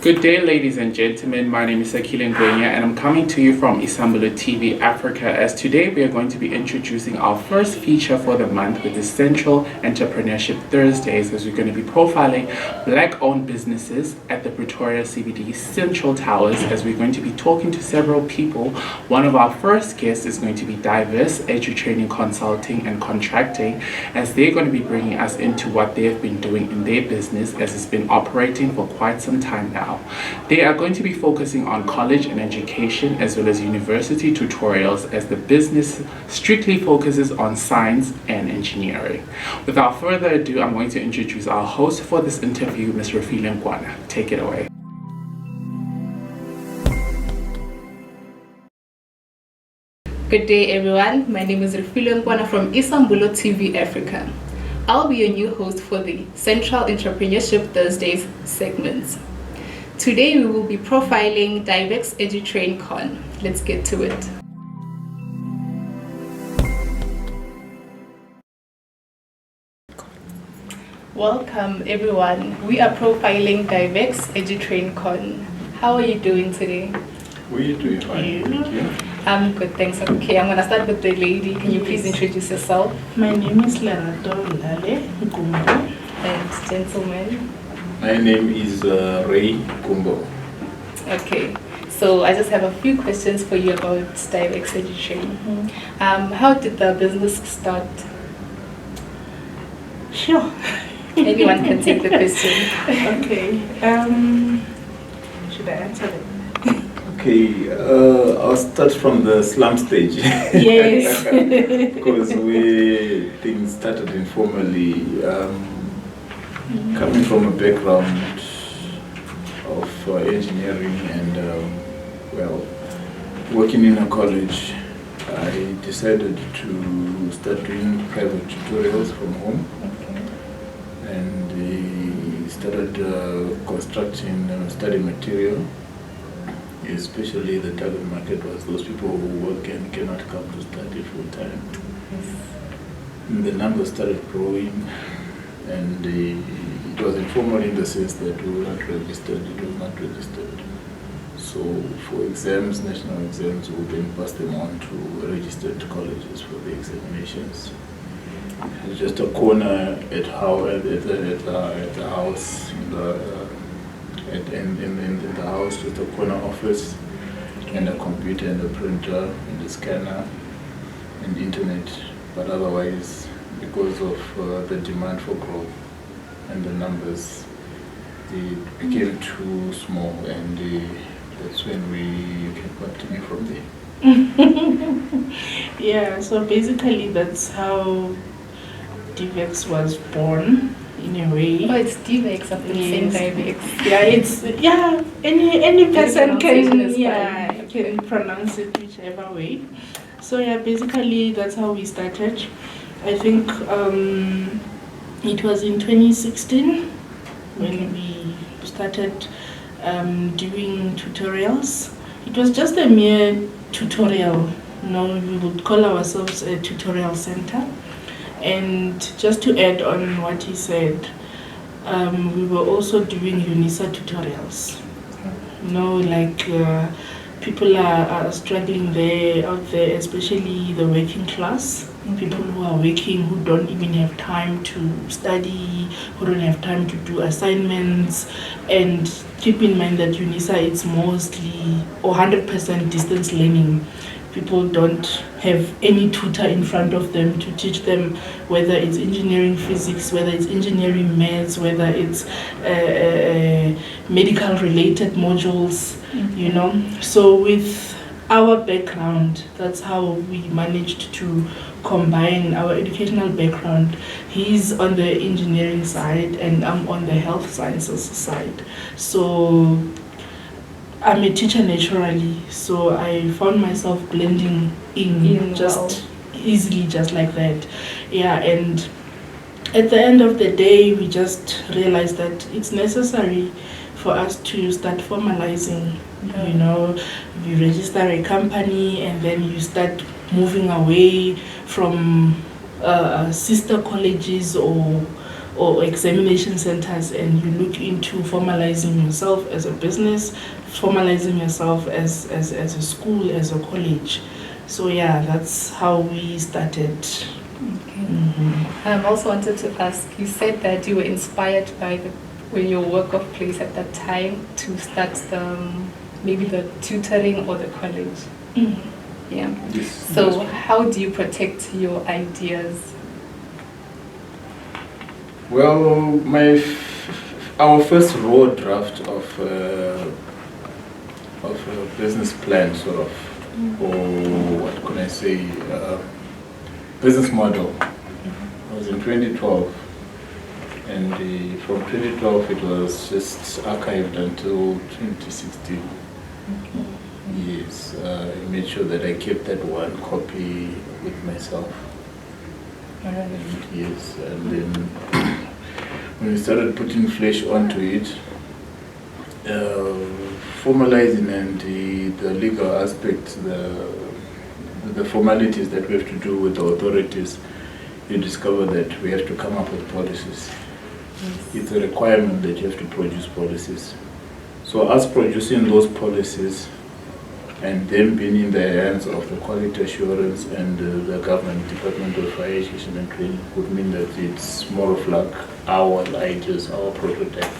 Good day, ladies and gentlemen. My name is Akile Ngwenya, and I'm coming to you from Isambulo TV Africa, as today we are going to be introducing our first feature for the month with the Central Entrepreneurship Thursdays, as we're going to be profiling Black-owned businesses at the Pretoria CBD Central Towers, as we're going to be talking to several people. One of our first guests is going to be DivexEduTrainCon Consulting and Contracting, as they're going to be bringing us into what they have been doing in their business, as it's been operating for quite some time now. They are going to be focusing on college and education as well as university tutorials, as the business strictly focuses on science and engineering. Without further ado, I'm going to introduce our host for this interview, Ms. Refilwe Nkwana. Take it away. Good day, everyone. My name is Refilwe Nkwana from Isambulo TV Africa. I'll be your new host for the Central Entrepreneurship Thursdays segments. Today we will be profiling DivexEduTrainCon. Let's get to it. Welcome, everyone. We are profiling DivexEduTrainCon. How are you doing today? We're doing fine, thank you. I'm good, thanks. Okay, I'm gonna start with the lady. Can you please introduce yourself? My name is Lerato Lale Gumbo. And gentlemen. My name is Ray Kumbo. Okay, so I just have a few questions for you about DivexEduTrain. How did the business start? Sure. Anyone can take the question. Okay. Should I answer it? Okay, I'll start from the slum stage. Yes. Because things started informally. Coming from a background of engineering and working in a college, I decided to start doing private tutorials from home. Okay. And started constructing study material. Especially the target market was those people who work and cannot come to study full time. Yes. And the numbers started growing, and it was informal in the sense that we were not registered, it was not registered. So for exams, national exams, we would then pass them on to registered colleges for the examinations. It's just a corner at the house, in the house, just a corner office, and a computer and a printer and a scanner and internet. But otherwise, because of the demand for growth and the numbers, it became too small, and that's when you can continue from there. Yeah, so basically that's how Divex was born. In a way. Oh, it's Divex, I'm saying Divex. Yeah, any person can pronounce it whichever way. So yeah, basically that's how we started. I think it was in 2016 when we started doing tutorials. It was just a mere tutorial. We would call ourselves a tutorial center. And just to add on what he said, we were also doing UNISA tutorials. People are struggling out there, especially the working class. People who are working, who don't even have time to study, who don't have time to do assignments. And keep in mind that UNISA is mostly or 100% distance learning. People don't have any tutor in front of them to teach them, whether it's engineering physics, whether it's engineering maths, whether it's medical related modules, So with our background, that's how we managed to combine our educational background. He's on the engineering side and I'm on the health sciences side. So I'm a teacher naturally, so I found myself blending in just easily, just like that. Yeah, and at the end of the day, we just realized that it's necessary for us to start formalizing. You register a company and then you start moving away from sister colleges or or examination centers, and you look into formalizing yourself as a business, formalizing yourself as a school, as a college. So yeah, that's how we started. Okay. I also wanted to ask, you said that you were inspired by your work of place at that time to start maybe the tutoring or the college. Yeah. Yes. So how do you protect your ideas? Well, our first raw draft of a business plan, sort of, or what can I say, business model, was in 2012. And from 2012 it was just archived until 2016. Yes, I made sure that I kept that one copy with myself. Yes, and then when we started putting flesh onto it, formalizing and the legal aspects, the formalities that we have to do with the authorities, you discover that we have to come up with policies. It's a requirement that you have to produce policies. So us producing those policies and them being in the hands of the quality assurance and the government Department of Higher Education and Training would mean that it's more of like our ideas, our prototype,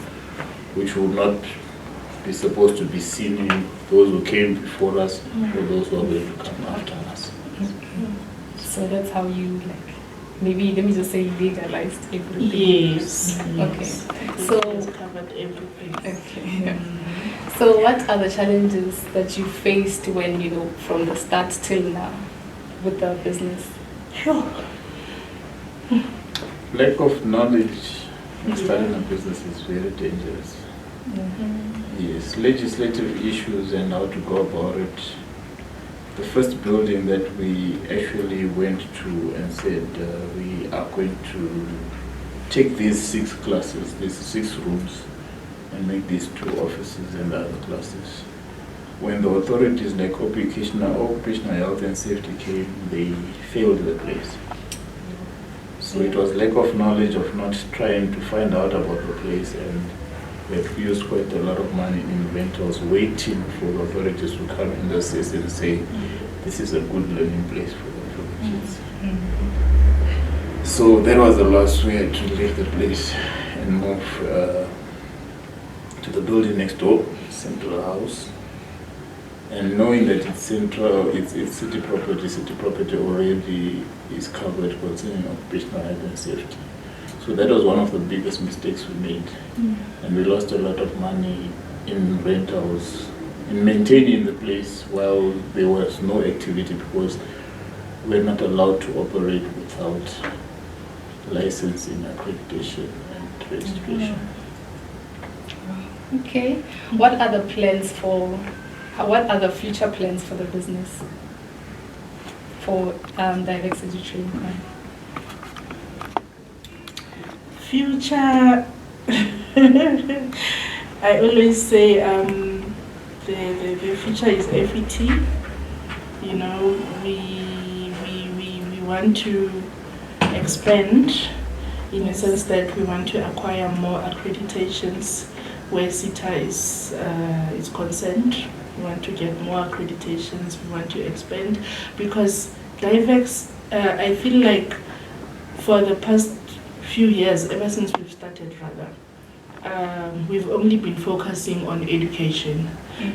which would not be supposed to be seen in those who came before us or those who are going to come after us. So that's how you maybe let me just say legalized everything. Yes. Okay. So it's covered everything. Okay. So what are the challenges that you faced when, from the start till now with the business? Sure. Lack of knowledge in starting a business is very dangerous. Yes, legislative issues and how to go about it. The first building that we actually went to and said we are going to take these 6 classes, these 6 rooms, and make these 2 offices and other classes. When the authorities like occupational health and safety came, they failed the place. So it was lack of knowledge of not trying to find out about the place, and we had used quite a lot of money in rentals waiting for the authorities to come and assess and say, this is a good learning place for the kids. So that was the loss. We had to leave the place and move to the building next door, Central House. And knowing that it's central, it's city property already is covered concerning occupational health and safety. So that was one of the biggest mistakes we made. And we lost a lot of money in rentals, in maintaining the place while there was no activity, because we're not allowed to operate without licensing, accreditation, and registration. Okay. What are the future plans for the business? For DivexEduTrainCon? Future, I always say the future is FET. We want to expand in a sense that we want to acquire more accreditations where CETA is concerned. We want to get more accreditations, we want to expand, because Divex, I feel like for the past few years, ever since we've started we've only been focusing on education,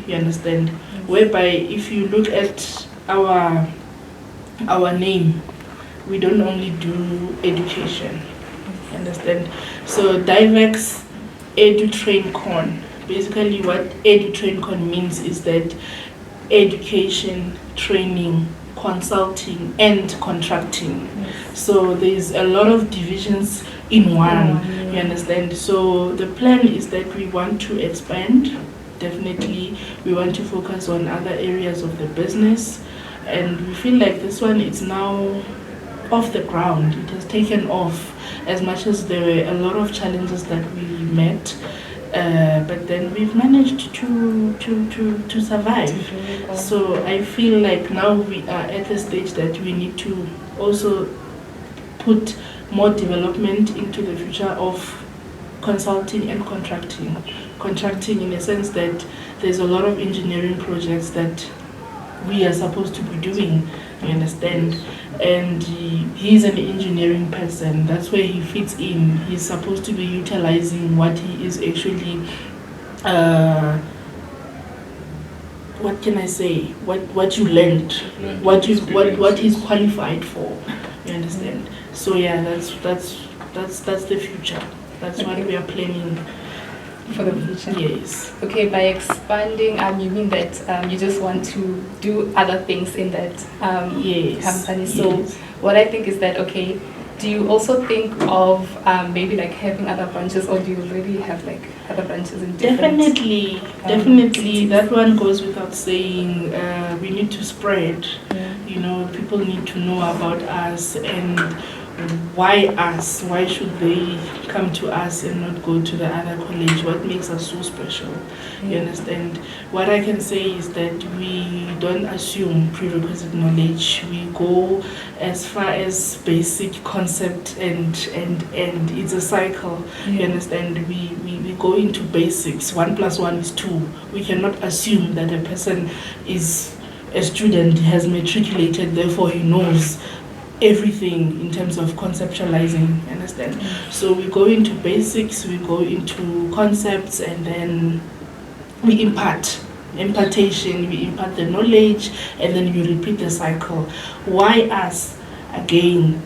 you understand? Whereby if you look at our name, we don't only do education, you understand? So DivexEduTrainCon, basically what EduTrainCon means is that education, training, consulting and contracting. So there's a lot of divisions in one, you understand? So the plan is that we want to expand, definitely. We want to focus on other areas of the business, and we feel like this one is now off the ground. It has taken off, as much as there were a lot of challenges that we met. But then we've managed to survive. So I feel like now we are at the stage that we need to also put more development into the future of consulting and contracting. Contracting in the sense that there's a lot of engineering projects that we are supposed to be doing, you understand? And he's an engineering person. That's where he fits in. He's supposed to be utilizing what he is actually, what can I say? What you learned, what he's qualified for. You understand? So yeah, that's the future. That's what we are planning for the future. Yes. Okay, by expanding, you mean that you just want to do other things in that company. So yes. what I think is that, okay, do you also think of maybe like having other branches, or do you already have like other branches in different Definitely, that one goes without saying. We need to spread. You know, people need to know about us, and why us? Why should they come to us and not go to the other college? What makes us so special? You understand? What I can say is that we don't assume prerequisite knowledge. We go as far as basic concept and it's a cycle. You understand? We go into basics. 1 + 1 is 2. We cannot assume that a person is a student, has matriculated, therefore he knows everything in terms of conceptualizing, understand? So we go into basics, we go into concepts, and then we impartation, we impart the knowledge, and then we repeat the cycle. Why us? Again,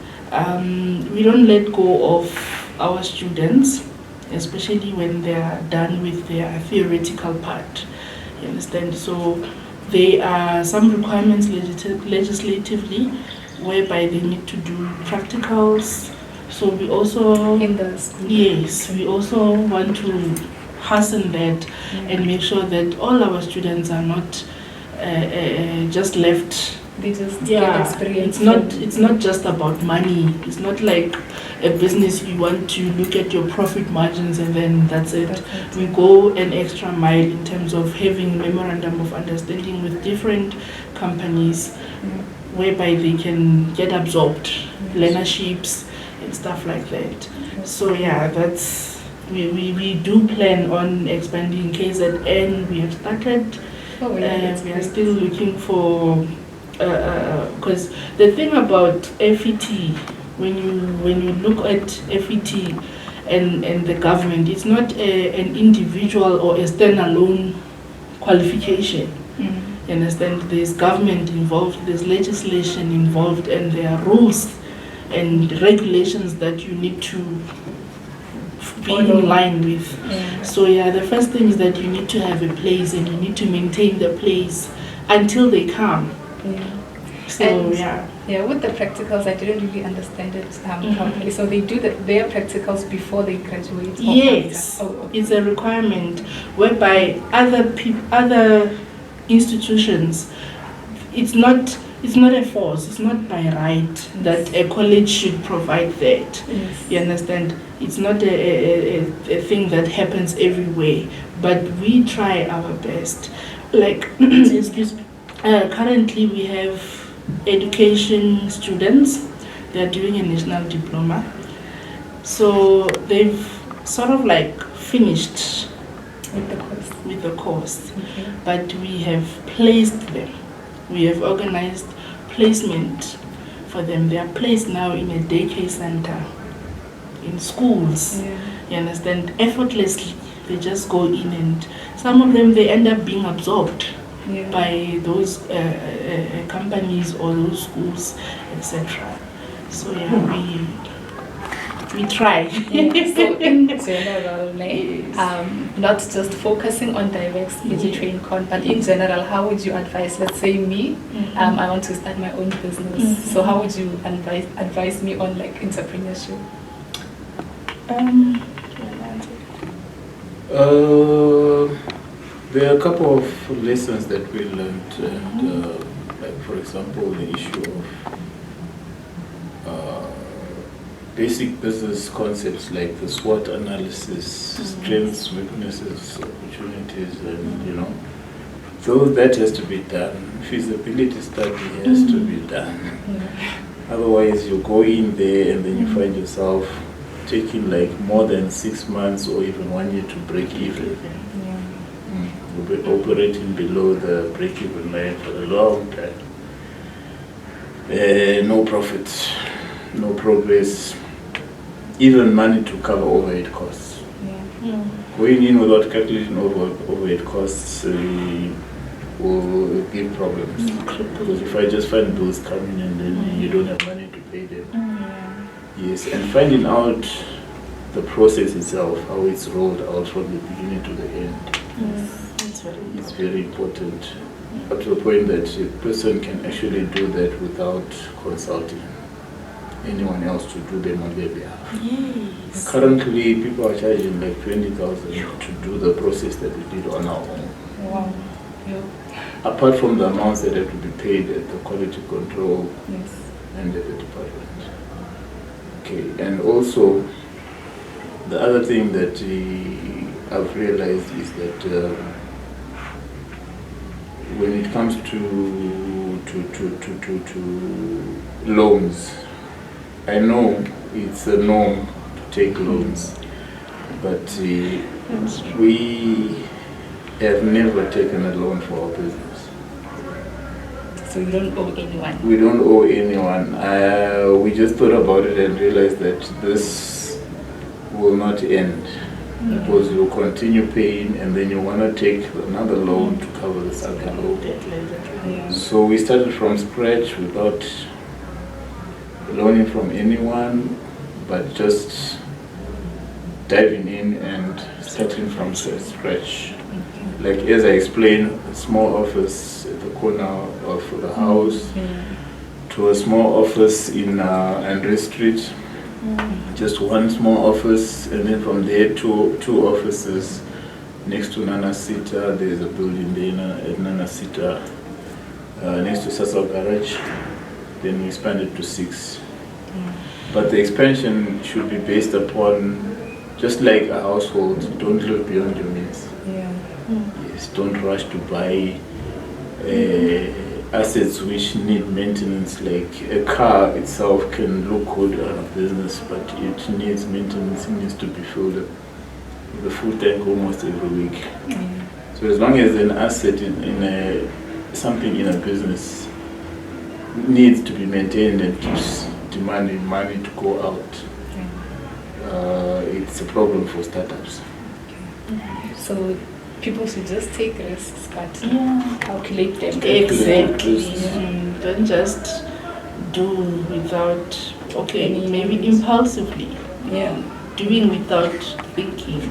we don't let go of our students, especially when they are done with their theoretical part, you understand? So there are some requirements legislatively whereby they need to do practicals. So we also in the school. Yes, we also want to hasten that and make sure that all our students are not just left. They just get experience. It's not just about money. It's not like a business you want to look at your profit margins and then that's it. We go an extra mile in terms of having memorandum of understanding with different companies whereby they can get absorbed, learnerships and stuff like that. So yeah, that's we do plan on expanding KZN. We have started. We are still looking for because the thing about FET, when you look at FET and the government, it's not an individual or a standalone qualification. You understand? There's government involved, there's legislation involved, and there are rules and regulations that you need to be in line with. So yeah, the first thing is that you need to have a place and you need to maintain the place until they come. So and with the practicals, I didn't really understand it properly. So they do their practicals before they graduate? Yes, it's a requirement whereby other institutions, it's not a force, it's not by right that a college should provide that. You understand? It's not a thing that happens everywhere, but we try our best. Like, excuse me, currently we have education students, they're doing a national diploma. So they've sort of like finished with the course. But we have placed them. We have organized placement for them. They are placed now in a daycare center, in schools. You understand? Effortlessly, they just go in, and some of them, they end up being absorbed by those companies or those schools, etc. So we try. So in general, not just focusing on DivexEduTrainCon, but in general, how would you advise, let's say me, I want to start my own business. So how would you advise me on like entrepreneurship? There are a couple of lessons that we learned, and like for example, the issue of basic business concepts like the SWOT analysis, strengths, weaknesses, opportunities, and so that has to be done. Feasibility study has to be done. Otherwise, you go in there and then you find yourself taking like more than 6 months or even 1 year to break even. You'll be operating below the break-even line for a long time. No profit, no progress, even money to cover overhead costs. Going in without calculating overhead costs will give problems. Because if I just find bills coming and then you don't have money to pay them. Yes, and finding out the process itself, how it's rolled out from the beginning to the end. It's very important. Up to the point that a person can actually do that without consulting anyone else to do them on their behalf. Yes. Currently, people are charging like 20,000 to do the process that we did on our own. Wow. Apart from the amounts that have to be paid at the quality control Yes. and at the department. Okay, and also the other thing that I've realized is that when it comes to loans, I know it's a norm to take loans, but we have never taken a loan for our business. So you don't owe anyone? We don't owe anyone. We just thought about it and realized that this will not end. Because you continue paying and then you want to take another loan to cover this other loan. So we started from scratch without loaning from anyone, but just diving in and starting from scratch. Like as I explained, a small office at the corner of the house to a small office in Andre Street. Just one small office, and then from there two offices next to Nana Sita. There's a building there at Nana Sita next to Sasol Garage. Then we expanded to 6. But the expansion should be based upon, just like a household, don't live beyond your means. Yes, don't rush to buy assets which need maintenance. Like a car itself can look good on a business, but it needs maintenance. It needs to be filled up with a full tank almost every week. So as long as an asset in something in a business needs to be maintained and keeps demanding money to go out, it's a problem for startups. So people should just take risks, but calculate them. Exactly. Don't just do without, maybe impulsively. Doing without thinking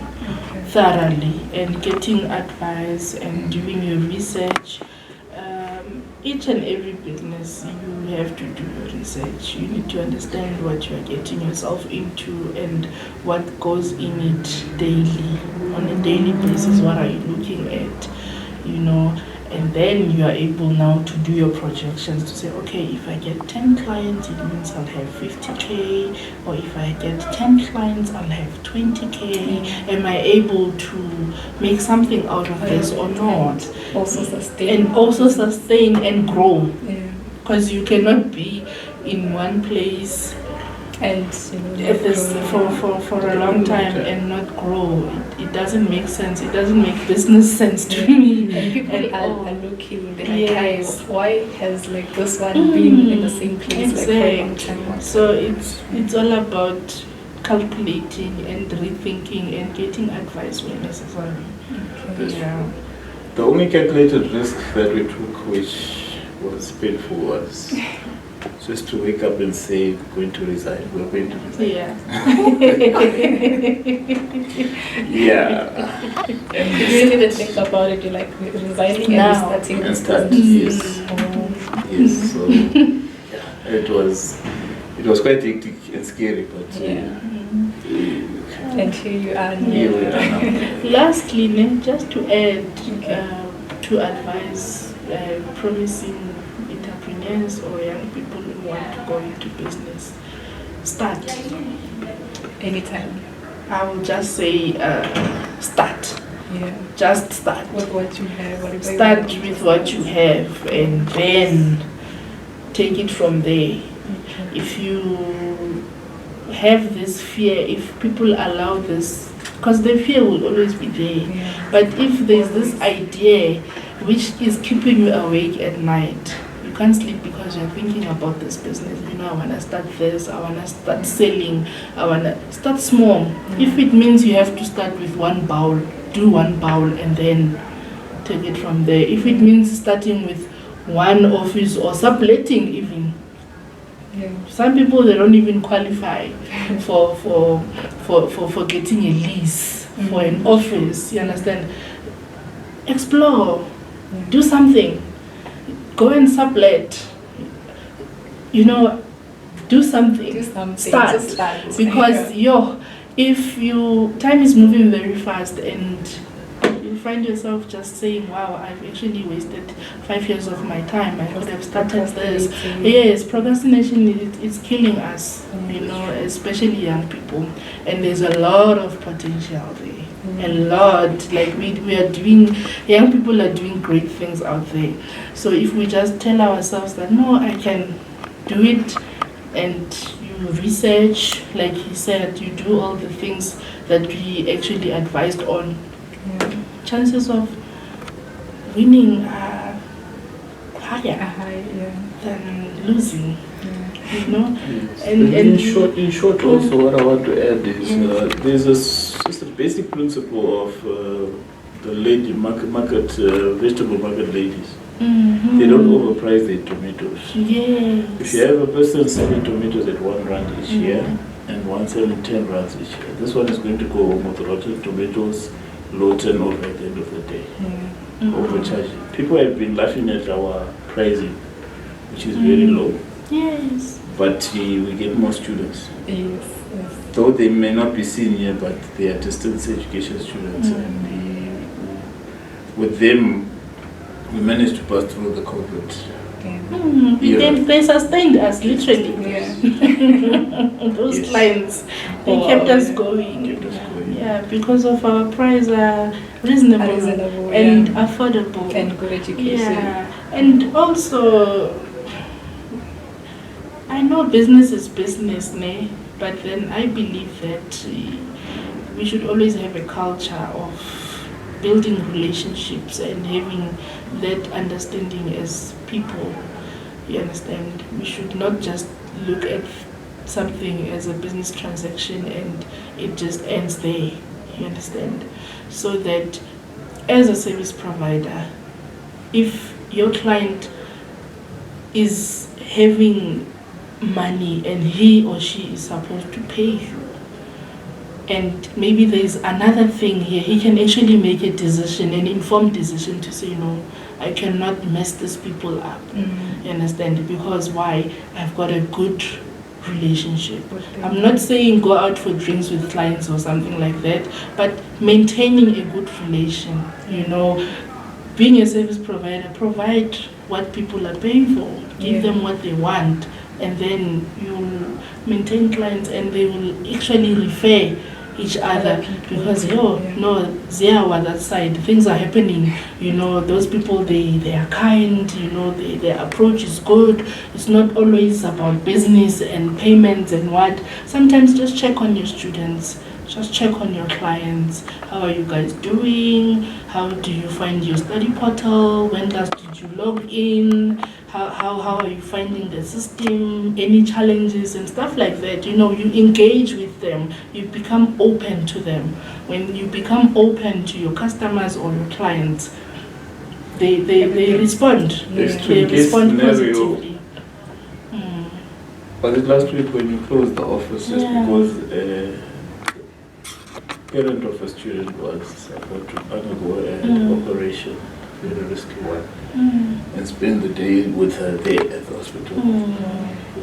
thoroughly and getting advice and doing your research. Each and every business, you have to do your research. You need to understand what you are getting yourself into and what goes in it daily. On a daily basis, what are you looking at? And then you are able now to do your projections to say, okay, if I get 10 clients, it means I'll have 50K, or if I get 10 clients, I'll have 20K. Am I able to make something out of this or not? Also sustain. And also sustain and grow. Because you cannot be in one place and for a long time and not grow. It doesn't make sense. It doesn't make business sense to me. And people are looking, they're like, why has like this one been in the same place like for a long time? So it's all about calculating and rethinking and getting advice when necessary. The only calculated risk that we took, which was painful, was just to wake up and say, we're going to resign. And you really didn't think about it, you're like resigning now. and starting. Yes. So it was quite hectic and scary, but and here you are now. Lastly, just to add to advise promising entrepreneurs or young people who want to go into business, start. Anytime. I will just say start. Just start. With what you have. Start with what you have and then take it from there. If you have this fear, if people allow this, because the fear will always be there, but if there's this idea which is keeping you awake at night, you can't sleep because you're thinking about this business. I want to start this, I want to start selling, I want to start small. If it means you have to start with one bowl, do one bowl and then take it from there. If it means starting with one office or subletting even. Some people, they don't even qualify for getting a lease for an office, you understand? Explore, do something, go and sublet, do something, start. Because if time is moving very fast and you find yourself just saying, wow, I've actually wasted 5 years of my time, I could have started this. Yes, procrastination is killing us, especially young people, and there's a lot of potential there. A lot, like we are doing, young people are doing great things out there. So if we just tell ourselves that no, I can do it, and you research, like he said, you do all the things that we actually advised on, chances of winning are higher than losing. Yes. And in short, also what I want to add is there's just a basic principle of the lady market vegetable market ladies. They don't overprice their tomatoes. Yes. If you have a person selling tomatoes at R1 each year and one selling 10 rands each year, this one is going to go home with rotten tomatoes, low turnover at the end of the day. Overcharging. People have been laughing at our pricing, which is very low. Yes. But we get more students. Yes. Though they may not be seen here, but they are distance education students, and with them, we managed to pass through the COVID. They sustained us, literally. Those clients, they kept us going. Yeah, because of our price reasonable and affordable. And good education. Yeah, and also, I know business is business, but then I believe that we should always have a culture of building relationships and having that understanding as people. You understand? We should not just look at something as a business transaction and it just ends there. You understand? So that as a service provider, if your client is having money and he or she is supposed to pay you, and maybe there's another thing here, he can actually make a decision, an informed decision to say, no, I cannot mess these people up. You understand? Because why? I've got a good relationship. I'm not saying go out for drinks with clients or something like that, but maintaining a good relation, being a service provider, provide what people are paying for, give them what they want, and then you maintain clients and they will actually refer each other because there was that side, things are happening, those people, they are kind, their approach is good. It's not always about business and payments and what. Sometimes just check on your students, just check on your clients. How are you guys doing? How do you find your study portal? When last did you log in? How are you finding the system? Any challenges and stuff like that? You engage with them. You become open to them. When you become open to your customers or your clients, they respond. They respond positively. Was it last week when you closed the office just because parent of a student was about to undergo an operation, very risky one, and spend the day with her there at the hospital.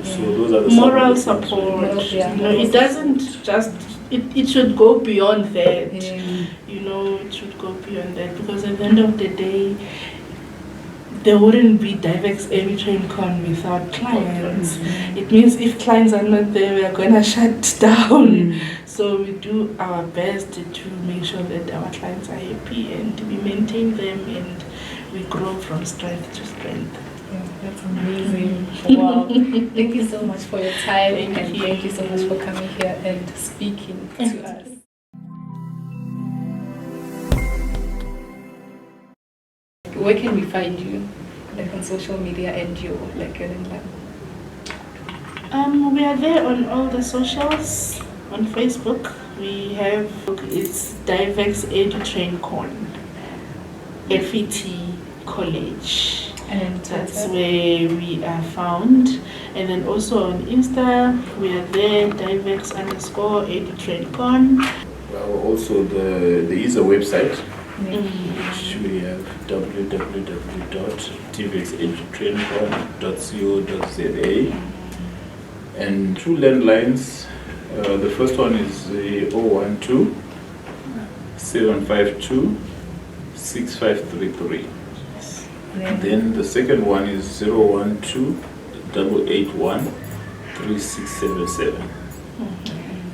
So those are the moral support. It doesn't just. It should go beyond that. It should go beyond that because at the end of the day, there wouldn't be DivexEduTrainCon without clients. It means if clients are not there, we are gonna shut down. So we do our best to make sure that our clients are happy and we maintain them and we grow from strength to strength. That's amazing. Wow. Thank you so much for your time and thank you so much for coming here and speaking to us. Where can we find you? Like on social media and your like your landline? We are there on all the socials. On Facebook, we have it's DivexEduTrainCon, FET College, And that's where we are found. And then also on Insta, we are there, Divex_EduTrainCon. Well, also there is a website which we have www.DivexEduTrainCon.co.za, and two landlines. The first one is 012 752 6533. Then the second one is 012 881 3677.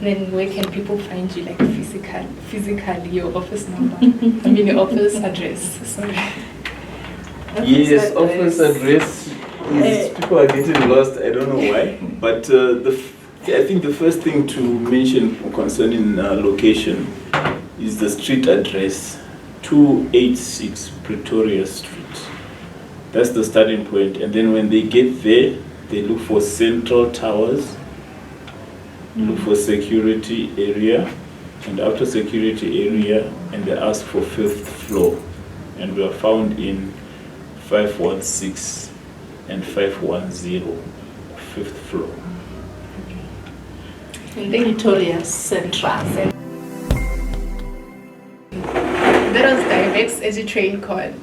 then where can people find you like physically your office number? I mean your office address. Sorry. Yes, office address is, people are getting lost, I don't know why. But I think the first thing to mention concerning location is the street address, 286 Pretoria Street. That's the starting point. And then when they get there, they look for Central Towers, look for security area, and after security area, and they ask for 5th floor. And we are found in 516 and 510, 5th floor. In Pretoria Central. That was DivexEduTrainCon.